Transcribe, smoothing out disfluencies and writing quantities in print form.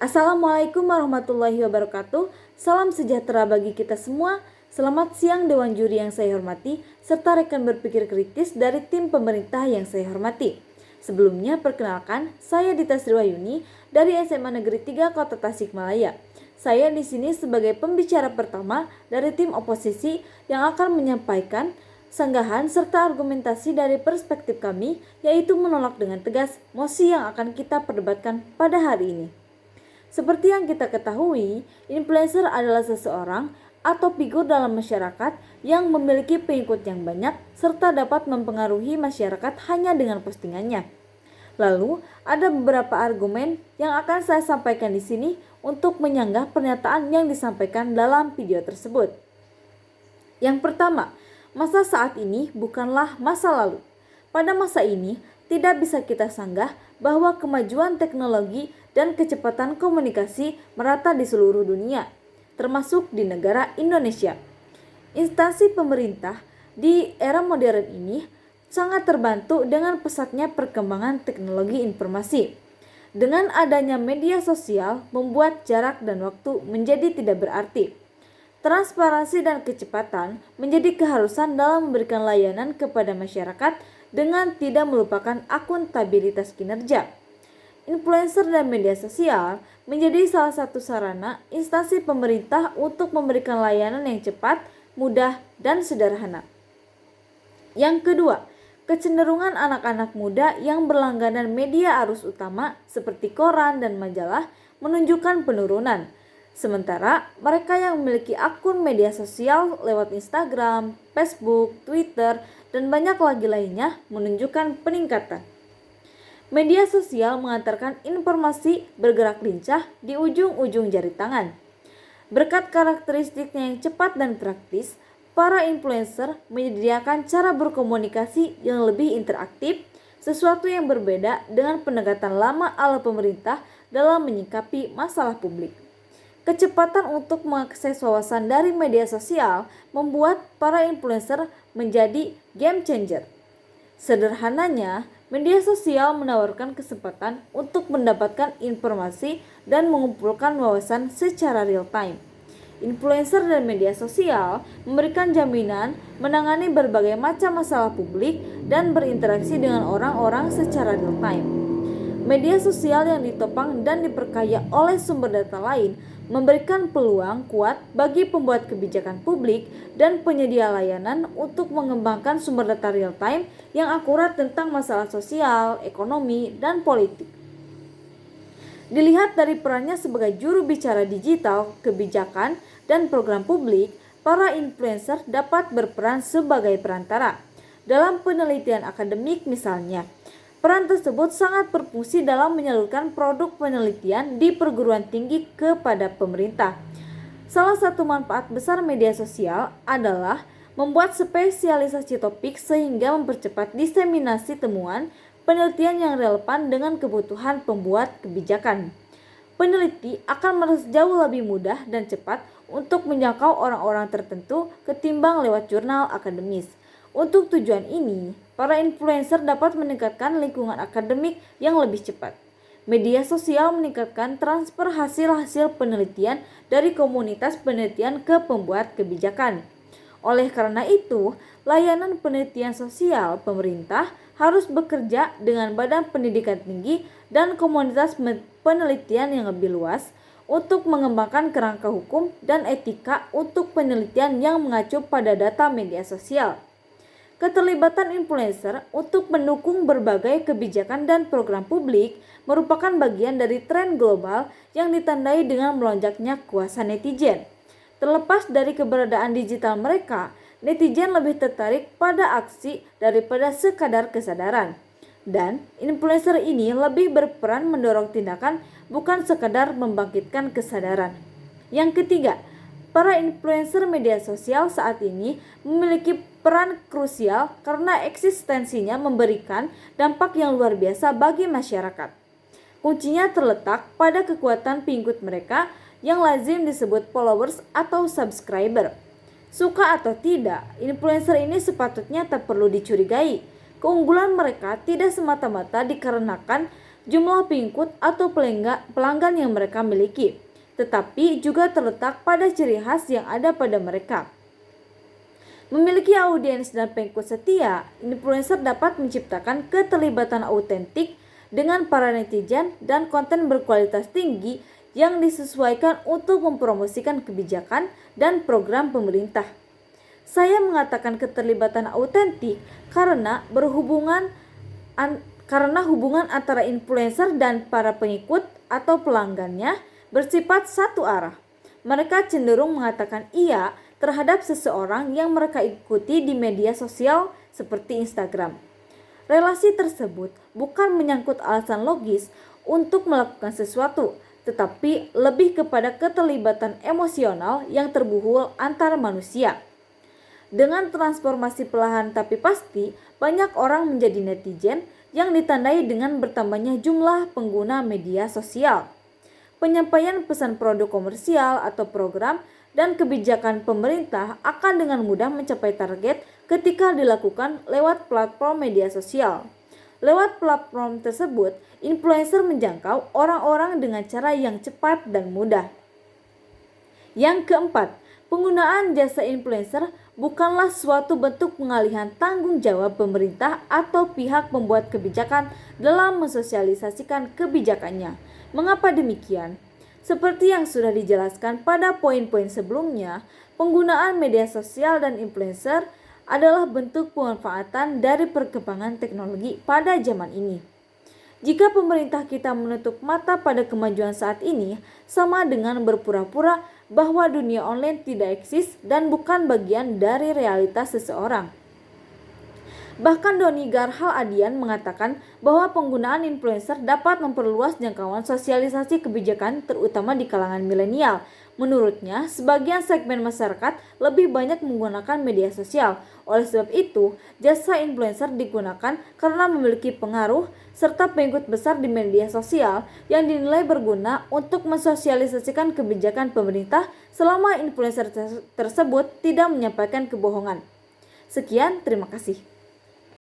Assalamualaikum warahmatullahi wabarakatuh. Salam sejahtera bagi kita semua. Selamat siang Dewan Juri yang saya hormati, serta rekan berpikir kritis dari tim pemerintah yang saya hormati. Sebelumnya perkenalkan, saya Dita Sriwayuni dari SMA Negeri 3 Kota Tasikmalaya. Saya di sini sebagai pembicara pertama dari tim oposisi yang akan menyampaikan sanggahan serta argumentasi dari perspektif kami, yaitu menolak dengan tegas mosi yang akan kita perdebatkan pada hari ini. Seperti yang kita ketahui, influencer adalah seseorang atau figur dalam masyarakat yang memiliki pengikut yang banyak serta dapat mempengaruhi masyarakat hanya dengan postingannya. Lalu, ada beberapa argumen yang akan saya sampaikan di sini untuk menyanggah pernyataan yang disampaikan dalam video tersebut. Yang pertama, masa saat ini bukanlah masa lalu. Pada masa ini, tidak bisa kita sanggah bahwa kemajuan teknologi dan kecepatan komunikasi merata di seluruh dunia, termasuk di negara Indonesia. Instansi pemerintah di era modern ini sangat terbantu dengan pesatnya perkembangan teknologi informasi. Dengan adanya media sosial membuat jarak dan waktu menjadi tidak berarti. Transparansi dan kecepatan menjadi keharusan dalam memberikan layanan kepada masyarakat dengan tidak melupakan akuntabilitas kinerja. Influencer dan media sosial menjadi salah satu sarana instansi pemerintah untuk memberikan layanan yang cepat, mudah, dan sederhana. Yang kedua, kecenderungan anak-anak muda yang berlangganan media arus utama seperti koran dan majalah menunjukkan penurunan. Sementara mereka yang memiliki akun media sosial lewat Instagram, Facebook, Twitter, dan banyak lagi lainnya menunjukkan peningkatan. Media sosial mengantarkan informasi bergerak lincah di ujung-ujung jari tangan. Berkat karakteristiknya yang cepat dan praktis, para influencer menyediakan cara berkomunikasi yang lebih interaktif, sesuatu yang berbeda dengan pendekatan lama ala pemerintah dalam menyikapi masalah publik. Kecepatan untuk mengakses wawasan dari media sosial membuat para influencer menjadi game changer. Sederhananya, media sosial menawarkan kesempatan untuk mendapatkan informasi dan mengumpulkan wawasan secara real time. Influencer dan media sosial memberikan jaminan menangani berbagai macam masalah publik dan berinteraksi dengan orang-orang secara real time. Media sosial yang ditopang dan diperkaya oleh sumber data lain memberikan peluang kuat bagi pembuat kebijakan publik dan penyedia layanan untuk mengembangkan sumber data real time yang akurat tentang masalah sosial, ekonomi, dan politik. Dilihat dari perannya sebagai juru bicara digital, kebijakan, dan program publik, para influencer dapat berperan sebagai perantara. Dalam penelitian akademik misalnya, peran tersebut sangat berfungsi dalam menyalurkan produk penelitian di perguruan tinggi kepada pemerintah. Salah satu manfaat besar media sosial adalah membuat spesialisasi topik sehingga mempercepat diseminasi temuan penelitian yang relevan dengan kebutuhan pembuat kebijakan. Peneliti akan merasa jauh lebih mudah dan cepat untuk menjangkau orang-orang tertentu ketimbang lewat jurnal akademis. Untuk tujuan ini, para influencer dapat meningkatkan lingkungan akademik yang lebih cepat. Media sosial meningkatkan transfer hasil-hasil penelitian dari komunitas penelitian ke pembuat kebijakan. Oleh karena itu, layanan penelitian sosial pemerintah harus bekerja dengan badan pendidikan tinggi dan komunitas penelitian yang lebih luas untuk mengembangkan kerangka hukum dan etika untuk penelitian yang mengacu pada data media sosial. Keterlibatan influencer untuk mendukung berbagai kebijakan dan program publik merupakan bagian dari tren global yang ditandai dengan melonjaknya kuasa netizen. Terlepas dari keberadaan digital mereka, netizen lebih tertarik pada aksi daripada sekadar kesadaran. Dan influencer ini lebih berperan mendorong tindakan bukan sekadar membangkitkan kesadaran. Yang ketiga, para influencer media sosial saat ini memiliki peran krusial karena eksistensinya memberikan dampak yang luar biasa bagi masyarakat. Kuncinya terletak pada kekuatan pengikut mereka yang lazim disebut followers atau subscriber. Suka atau tidak, influencer ini sepatutnya tak perlu dicurigai. Keunggulan mereka tidak semata-mata dikarenakan jumlah pengikut atau pelanggan yang mereka miliki, tetapi juga terletak pada ciri khas yang ada pada mereka. Memiliki audiens dan pengikut setia, influencer dapat menciptakan keterlibatan autentik dengan para netizen dan konten berkualitas tinggi yang disesuaikan untuk mempromosikan kebijakan dan program pemerintah. Saya mengatakan keterlibatan autentik karena hubungan antara influencer dan para pengikut atau pelanggannya bersifat satu arah. Mereka cenderung mengatakan iya terhadap seseorang yang mereka ikuti di media sosial seperti Instagram. Relasi tersebut bukan menyangkut alasan logis untuk melakukan sesuatu, tetapi lebih kepada keterlibatan emosional yang terbuhul antar manusia. Dengan transformasi perlahan tapi pasti, banyak orang menjadi netizen yang ditandai dengan bertambahnya jumlah pengguna media sosial. Penyampaian pesan produk komersial atau program dan kebijakan pemerintah akan dengan mudah mencapai target ketika dilakukan lewat platform media sosial. Lewat platform tersebut, influencer menjangkau orang-orang dengan cara yang cepat dan mudah. Yang keempat, penggunaan jasa influencer bukanlah suatu bentuk pengalihan tanggung jawab pemerintah atau pihak pembuat kebijakan dalam mensosialisasikan kebijakannya. Mengapa demikian? Seperti yang sudah dijelaskan pada poin-poin sebelumnya, penggunaan media sosial dan influencer adalah bentuk pemanfaatan dari perkembangan teknologi pada zaman ini. Jika pemerintah kita menutup mata pada kemajuan saat ini, sama dengan berpura-pura bahwa dunia online tidak eksis dan bukan bagian dari realitas seseorang. Bahkan Doni Garhal Adian mengatakan bahwa penggunaan influencer dapat memperluas jangkauan sosialisasi kebijakan terutama di kalangan milenial. Menurutnya, sebagian segmen masyarakat lebih banyak menggunakan media sosial. Oleh sebab itu, jasa influencer digunakan karena memiliki pengaruh serta pengikut besar di media sosial yang dinilai berguna untuk mensosialisasikan kebijakan pemerintah selama influencer tersebut tidak menyampaikan kebohongan. Sekian, terima kasih.